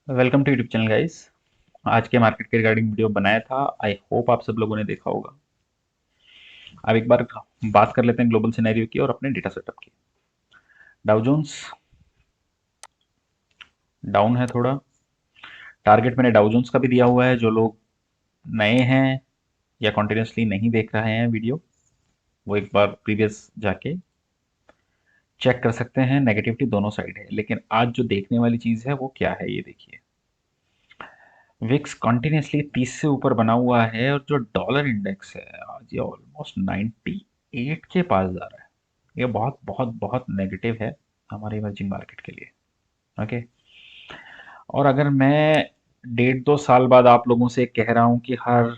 Welcome to YouTube channel guys. आज के market के रिगार्डिंग वीडियो बनाया था। आई होप आप सब लोगों ने देखा होगा। अब एक बार बात कर लेते हैं ग्लोबल सिनेरियो की और अपने डेटा सेटअप की। डाउ जोन्स डाउन है थोड़ा। टारगेट मैंने डाउ जोन्स का भी दिया हुआ है। जो लोग नए हैं या कॉन्टिन्यूसली नहीं देख रहे हैं वीडियो, वो एक बार प्रीवियस जाके चेक कर सकते हैं। नेगेटिविटी दोनों साइड है, लेकिन आज जो देखने वाली चीज़ है वो क्या है ये देखिए। विक्स कंटिन्यूसली 30 से ऊपर बना हुआ है और जो डॉलर इंडेक्स है आज ये ऑलमोस्ट 98 के पास जा रहा है। ये बहुत बहुत बहुत नेगेटिव है हमारे इमर्जिंग मार्केट के लिए। ओके। और अगर मैं 1.5-2 साल बाद आप लोगों से कह रहा हूँ कि हर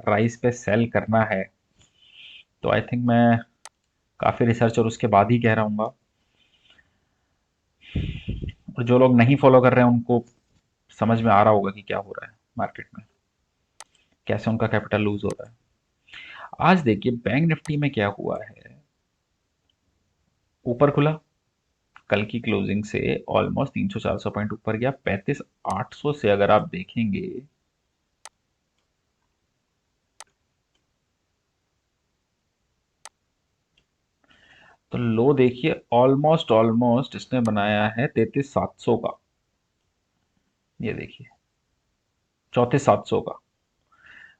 राइस पे सेल करना है, तो आई थिंक मैं काफ़ी रिसर्च और उसके बाद ही कह रहा हूँ। और जो लोग नहीं फॉलो कर रहे हैं उनको समझ में आ रहा होगा कि क्या हो रहा है मार्केट में, कैसे उनका कैपिटल लूज हो रहा है। आज देखिए बैंक निफ्टी में क्या हुआ है। ऊपर खुला, कल की क्लोजिंग से ऑलमोस्ट 300-400 पॉइंट ऊपर गया। 35,800 से अगर आप देखेंगे तो लो देखिए, ऑलमोस्ट ऑलमोस्ट इसने बनाया है 33,700 का। ये देखिए 34,700 का।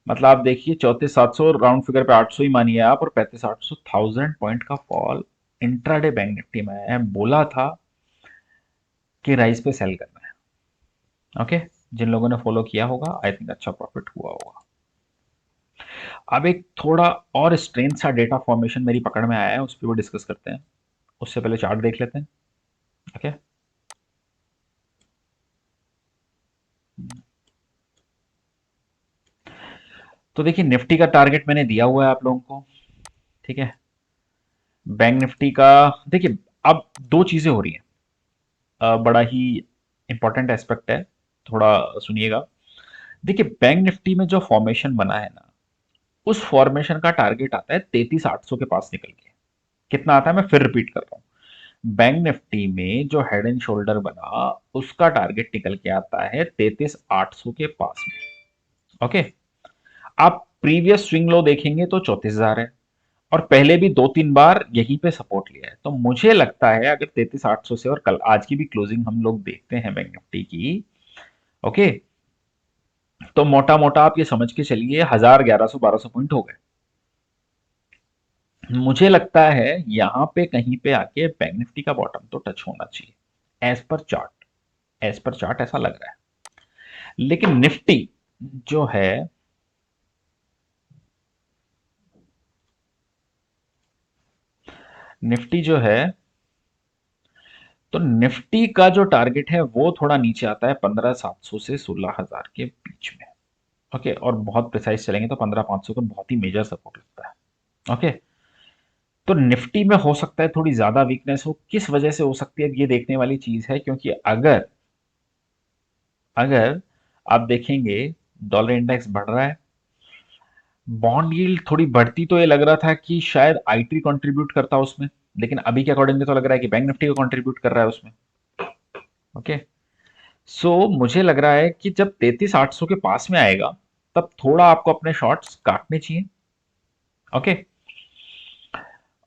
मतलब आप देखिए 34,700 राउंड फिगर पे 800 ही मानिए आप, और 35,800 1000 पॉइंट का फॉल इंट्राडे बैंक निफ्टी में है। बोला था कि राइस पे सेल करना है। ओके। जिन लोगों ने फॉलो किया होगा आई थिंक अच्छा प्रॉफिट हुआ होगा। अब एक थोड़ा और स्ट्रेंथ सा डेटा फॉर्मेशन मेरी पकड़ में आया है, उस पर वो डिस्कस करते हैं। उससे पहले चार्ट देख लेते हैं। ओके। तो देखिए निफ्टी का टारगेट मैंने दिया हुआ है आप लोगों को। ठीक है। बैंक निफ्टी का देखिए, अब दो चीजें हो रही हैं। बड़ा ही इंपॉर्टेंट एस्पेक्ट है, थोड़ा सुनिएगा। देखिए बैंक निफ्टी में जो फॉर्मेशन बना है ना, उस फॉर्मेशन का टारगेट आता है 33,800 के पास निकल के। कितना आता है मैं फिर रिपीट कर रहा हूँ। बैंक निफ्टी में जो हेड एंड शोल्डर बना, उसका टारगेट निकल के आता है 33,800 के पास में। ओके। आप प्रीवियस स्विंग लो देखेंगे तो 34,000 है, और पहले भी 2-3 बार यहीं पे सपोर्ट लिया है। तो मुझे लगता है अगर 33,800 से, और कल आज की भी क्लोजिंग हम लोग देखते हैं बैंक निफ्टी की, ओके, तो मोटा मोटा आप ये समझ के चलिए 1,000, 1,100, 1,200 पॉइंट हो गए। मुझे लगता है यहां पे कहीं पे आके बैंक निफ्टी का बॉटम तो टच होना चाहिए, एज पर चार्ट ऐसा लग रहा है। लेकिन निफ्टी जो है, निफ्टी जो है, तो निफ्टी का जो टारगेट है वो थोड़ा नीचे आता है 15,700 से 16,000 के बीच में। ओके। और बहुत प्रिसाइज चलेंगे तो 15,500 का बहुत ही मेजर सपोर्ट लगता है। ओके। तो निफ्टी में हो सकता है थोड़ी ज्यादा वीकनेस हो। किस वजह से हो सकती है, अब ये देखने वाली चीज है, क्योंकि अगर अगर आप देखेंगे डॉलर इंडेक्स बढ़ रहा है, बॉन्ड यील्ड थोड़ी बढ़ती, तो ये लग रहा था कि शायद आईटी कंट्रीब्यूट करता उसमें, लेकिन अभी के अकॉर्डिंग तो लग रहा है कि बैंक निफ्टी को कंट्रीब्यूट कर रहा है उसमें। ओके। सो मुझे लग रहा है कि जब 33,800 के पास में आएगा, तब थोड़ा आपको अपने शॉर्ट्स काटने चाहिए। ओके।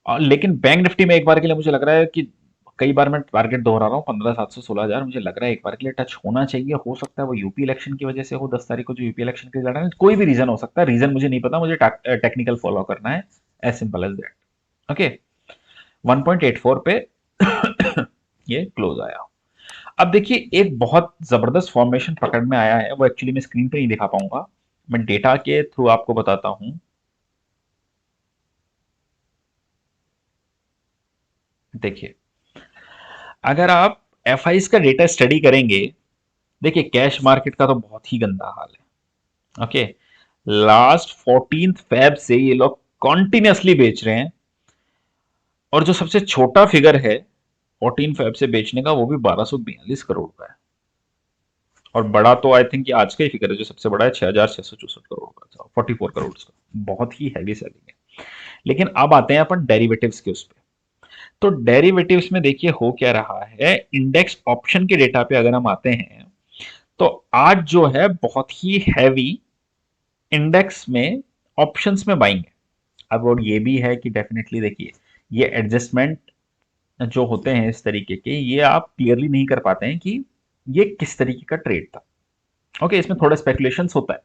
लेकिन बैंक निफ्टी में एक बार के लिए मुझे लग रहा है कि, कई बार मैं टारगेट दोहरा रहा हूँ 15,700 16,000, मुझे लग रहा है एक बार के लिए टच होना चाहिए। हो सकता है वो यूपी इलेक्शन की वजह से हो, 10 तारीख को जो यूपी इलेक्शन के रिजल्ट है, कोई भी रीजन हो सकता है। रीजन मुझे नहीं पता, मुझे टेक्निकल फॉलो करना है। As simple as that. Okay. 1.84 पे ये क्लोज आया। अब देखिए एक बहुत जबरदस्त फॉर्मेशन पकड़ में आया है, वो एक्चुअली मैं स्क्रीन पे नहीं दिखा पाऊंगा, मैं डेटा के थ्रू आपको बताता हूं। देखिए अगर आप एफ का डेटा स्टडी करेंगे, देखिए कैश मार्केट का तो बहुत ही गंदा हाल है। ओके। लास्ट 14 फेब से ये लोग कॉन्टिन्यूसली बेच रहे हैं, और जो सबसे छोटा फिगर है 14 फेब से बेचने का, वो भी 1,242 करोड़ का है। और बड़ा तो आई थिंक आज का ही फिगर है, जो सबसे बड़ा है 6,664 करोड़ का, 44 करोड़ का। बहुत ही हैवी सेलिंग है। लेकिन अब आते हैं अपन डेरिवेटिव्स के उस पे। तो डेरिवेटिव्स में देखिए हो क्या रहा है, इंडेक्स ऑप्शन के डेटा पे अगर हम आते हैं, तो आज जो है बहुत ही हैवी इंडेक्स में ऑप्शंस में बाइंग है। अब और ये भी है कि डेफिनेटली देखिए, ये एडजस्टमेंट जो होते हैं इस तरीके के, ये आप क्लियरली नहीं कर पाते हैं कि ये किस तरीके का ट्रेड था। ओके, इसमें थोड़ा स्पेकुलेशंस होता है।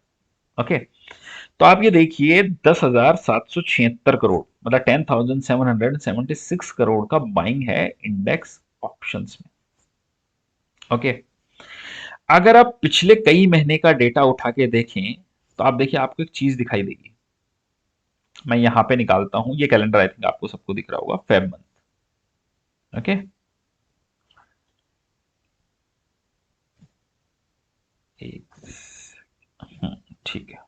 ओके, तो आप ये देखिए 10,776 करोड़, मतलब 10,776 करोड़ का बाइंग है इंडेक्स ऑप्शंस में। ओके, अगर आप पिछले कई महीने का डेटा उठा के देखें तो आप देखिए आपको एक चीज दिखाई देगी। मैं यहां पे निकालता हूं, ये कैलेंडर आई थिंक आपको सबको दिख रहा होगा, फेब मंथ। ओके, एक, ठीक है।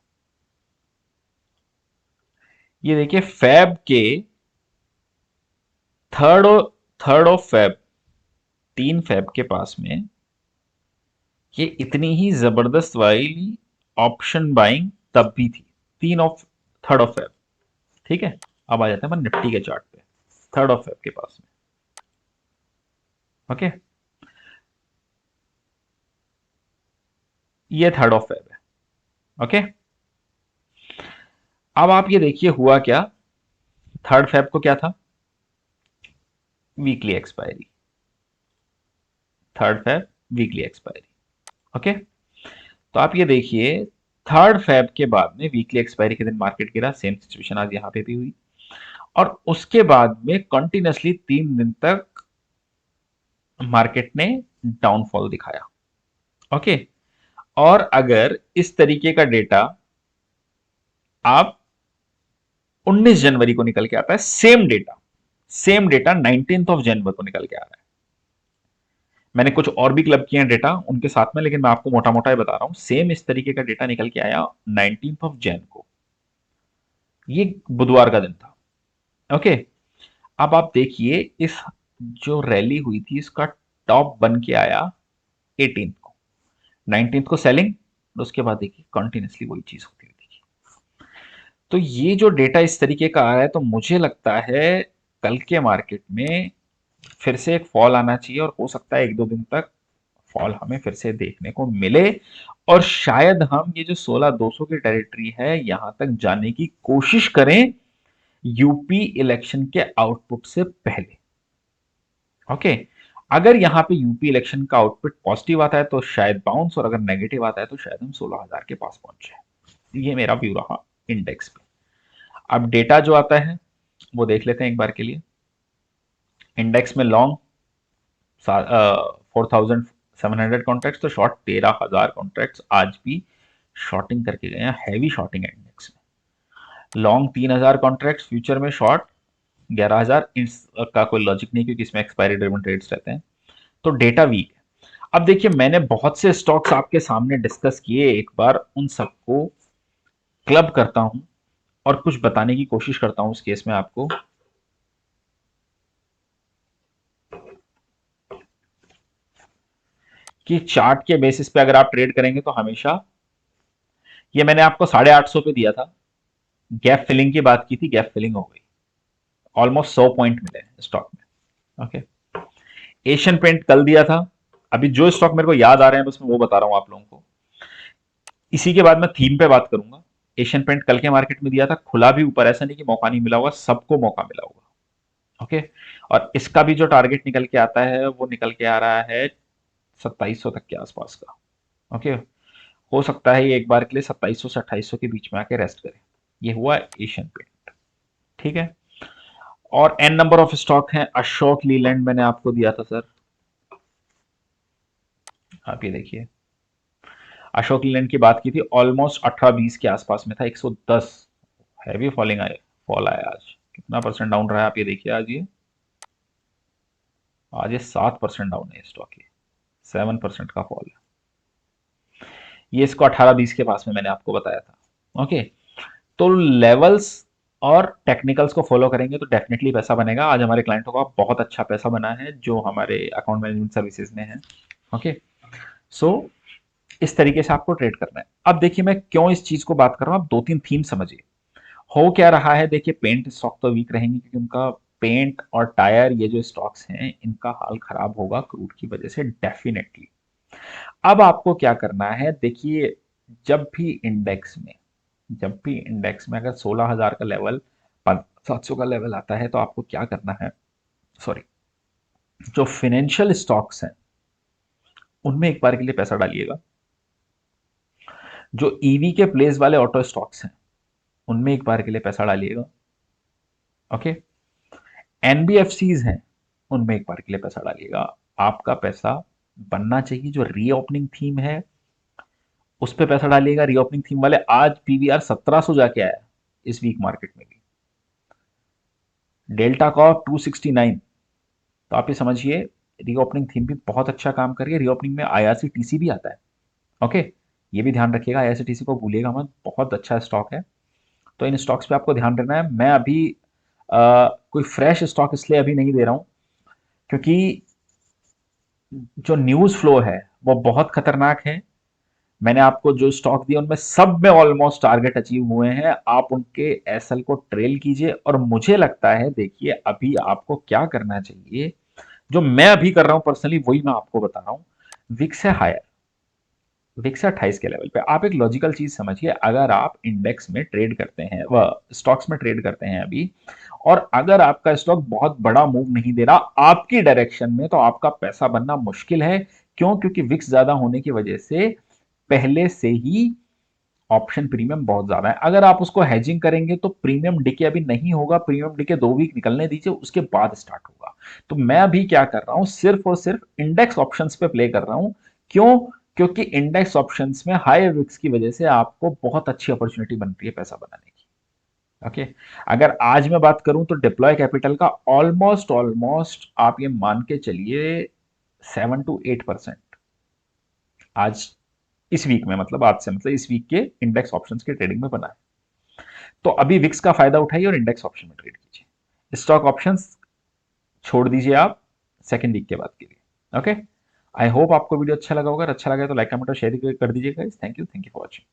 ये देखिए फेब के third third of Feb, 3 Feb के पास में ये इतनी ही जबरदस्त वाली ऑप्शन बाइंग तब भी थी। 3 ऑफ 3rd ऑफ फेब। ठीक है, अब आ जाते हैं अपन निफ्टी के चार्ट पे, 3rd ऑफ फेब के पास में। ओके, ये 3rd ऑफ फेब है। ओके, अब आप ये देखिए हुआ क्या। 3rd फेब को क्या था, weekly expiry. 3rd Feb weekly expiry. Okay, तो आप ये देखिए 3rd फेब के बाद में वीकली एक्सपायरी के दिन मार्केट गिरा, सेम सिचुएशन आज यहां पे भी हुई। और उसके बाद में कंटिन्यूसली 3 दिन तक मार्केट ने डाउनफॉल दिखाया। ओके, और अगर इस तरीके का डेटा आप 19 जनवरी को निकल के आता है, सेम डेटा 19 ऑफ जनवरी को निकल के आ रहा है। मैंने कुछ और भी क्लब किए हैं डेटा उनके साथ में, लेकिन मैं आपको मोटा मोटा ही बता रहा हूं, सेम इस तरीके का डेटा निकल के आया 19 ऑफ जैन को। ये बुधवार का दिन था। ओके, अब आप देखिए इस जो रैली हुई थी इसका टॉप बन के आया 18 को, 19 को सेलिंग, और उसके बाद देखिए कंटिन्यूसली वही चीज होती है। तो ये जो डेटा इस तरीके का आ रहा है, तो मुझे लगता है कल के मार्केट में फिर से एक फॉल आना चाहिए, और हो सकता है 1-2 दिन तक फॉल हमें फिर से देखने को मिले, और शायद हम ये जो 16,200 की टेरिटरी है यहां तक जाने की कोशिश करें यूपी इलेक्शन के आउटपुट से पहले। ओके, अगर यहां पे यूपी इलेक्शन का आउटपुट पॉजिटिव आता है तो शायद बाउंस, और अगर नेगेटिव आता है तो शायद हम 16,000 के पास पहुंच जाए। ये मेरा व्यू रहा इंडेक्स पे। अब डेटा जो आता है वो देख लेते हैं एक बार के लिए। इंडेक्स में लॉन्ग 4,700 कॉन्ट्रैक्ट्स, तो शॉर्ट 13,000 कॉन्ट्रैक्ट्स आज भी शॉर्टिंग करके गए हैं, हैवी शॉर्टिंग है इंडेक्स में। लॉन्ग 3,000 कॉन्ट्रैक्ट्स, फ्यूचर में शॉर्ट 11,000। इसका कोई लॉजिक नहीं क्योंकि इसमें एक्सपायरी ड्रिवन ट्रेड्स रहते हैं, तो डेटा वीक है। अब देखिए मैंने बहुत से स्टॉक्स आपके सामने डिस्कस किए, एक बार उन सबको क्लब करता हूं और कुछ बताने की कोशिश करता हूं इस केस में आपको। कि चार्ट के बेसिस पे अगर आप ट्रेड करेंगे तो हमेशा, ये मैंने आपको 850 पे दिया था, गैप फिलिंग की बात की थी, गैप फिलिंग हो गई, ऑलमोस्ट 100 पॉइंट मिले स्टॉक में। ओके, एशियन पेंट कल दिया था। अभी जो स्टॉक मेरे को याद आ रहे हैं बस मैं वो बता रहा हूं आप लोगों को। इसी के बाद मैं थीम पे बात करूंगा। एशियन पेंट कल के मार्केट में दिया था, खुला भी ऊपर, ऐसा नहीं कि मौका नहीं मिला होगा, सबको मौका मिला होगा। ओके, और इसका भी जो टारगेट निकल के आता है वो निकल के आ रहा है 2700 तक के आसपास का। ओके, हो सकता है ये एक बार के लिए 2700 से 2800 के बीच में आके रेस्ट करे। ये हुआ एशियन पेंट। ठीक है, और एन नंबर ऑफ स्टॉक हैं। अशोक लीलैंड मैंने आपको दिया था सर, आप ये देखिए। अशोक लीलैंड की बात की थी, ऑलमोस्ट 18-20 के आसपास में था, 110। हैवी फॉलिंग आए, फॉल आया आज, कितना परसेंट डाउन रहा है आप ये देखिए। आज ये 7% डाउन है स्टॉक, ये 7% का फॉल है। ये इसको 18-20 के पास में मैंने आपको बताया था। ओके, तो लेवल्स और टेक्निकल्स को फॉलो करेंगे तो डेफिनेटली पैसा बनेगा। आज हमारे क्लाइंटों का बहुत अच्छा पैसा बना है जो हमारे अकाउंट मैनेजमेंट सर्विसेज में है। ओके, सो इस तरीके से आपको ट्रेड करना है। अब देखिए मैं क्यों इस चीज को बात कर रहा हूं, आप 2-3 थीम समझिए। हो क्या रहा है, देखिए पेंट स्टॉक तो वीक रहेंगे क्योंकि उनका पेंट और टायर, ये जो स्टॉक्स हैं इनका हाल खराब होगा क्रूड की वजह से डेफिनेटली। अब आपको क्या करना है, देखिए, जब भी इंडेक्स में जब भी इंडेक्स में अगर 16,000 का लेवल, 700 का लेवल आता है, तो आपको क्या करना है, सॉरी, जो फाइनेंशियल स्टॉक्स हैं उनमें एक बार के लिए पैसा डालिएगा। जो ईवी के प्लेस वाले ऑटो स्टॉक्स हैं उनमें एक बार के लिए पैसा डालिएगा। ओके। एनबीएफसीज हैं उनमें एक बार के लिए पैसा डालिएगा। आपका पैसा बनना चाहिए जो रीओपनिंग थीम है उस पे पैसा डालिएगा। रीओपनिंग थीम वाले, आज पीवीआर 1700 जाके आया इस वीक मार्केट में भी। Delta Corp 269। तो आप ये समझिए रीओपनिंग थीम भी बहुत अच्छा काम कर रही है। रीओपनिंग में आईआरसीटीसी भी आता है। ओके। ये भी ध्यान रखिएगा, आईआरसीटीसी को भूलिएगा मत, बहुत अच्छा स्टॉक है। तो इन स्टॉक्स पे आपको ध्यान रखना है। मैं अभी कोई फ्रेश स्टॉक इसलिए अभी नहीं दे रहा हूं क्योंकि जो न्यूज फ्लो है वो बहुत खतरनाक है। मैंने आपको जो स्टॉक दिए उनमें सब में ऑलमोस्ट टारगेट अचीव हुए हैं। आप उनके एसएल को ट्रेल कीजिए, और मुझे लगता है, देखिए, अभी आपको क्या करना चाहिए, जो मैं अभी कर रहा हूं पर्सनली वही मैं आपको बता रहा हूं। विक्स है हायर, विक्स 28 के लेवल पे। आप एक लॉजिकल चीज समझिए, अगर आप इंडेक्स में ट्रेड करते हैं, वह स्टॉक्स में ट्रेड करते हैं अभी, और अगर आपका स्टॉक बहुत बड़ा मूव नहीं दे रहा आपकी डायरेक्शन में, तो आपका पैसा बनना मुश्किल है। क्यों? क्योंकि विक्स ज्यादा होने की वजह से पहले से ही ऑप्शन प्रीमियम बहुत ज्यादा है। अगर आप उसको हेजिंग करेंगे तो प्रीमियम डिके अभी नहीं होगा। प्रीमियम डिके 2 वीक निकलने दीजिए, उसके बाद स्टार्ट होगा। तो मैं अभी क्या कर रहा हूं, सिर्फ और सिर्फ इंडेक्स ऑप्शंस पे प्ले कर रहा हूं। क्यों? क्योंकि इंडेक्स ऑप्शंस में हाई विक्स की वजह से आपको बहुत अच्छी अपॉर्चुनिटी बन रही है पैसा बनाने की। ओके। अगर आज मैं बात करूं तो डिप्लॉय कैपिटल का ऑलमोस्ट ऑलमोस्ट आप ये मान के चलिए 7 to 8% आज, इस वीक में, मतलब आज से, मतलब इस वीक के इंडेक्स ऑप्शंस के ट्रेडिंग में बना है। तो अभी विक्स का फायदा उठाइए और इंडेक्स ऑप्शन में ट्रेड कीजिए। स्टॉक ऑप्शंस छोड़ दीजिए आप सेकेंड वीक के बाद के लिए। ओके। आई होप आपको वीडियो अच्छा लगा होगा। अच्छा लगा तो लाइक कमेंट और शेयर कर दीजिएगा। Thank you for watching.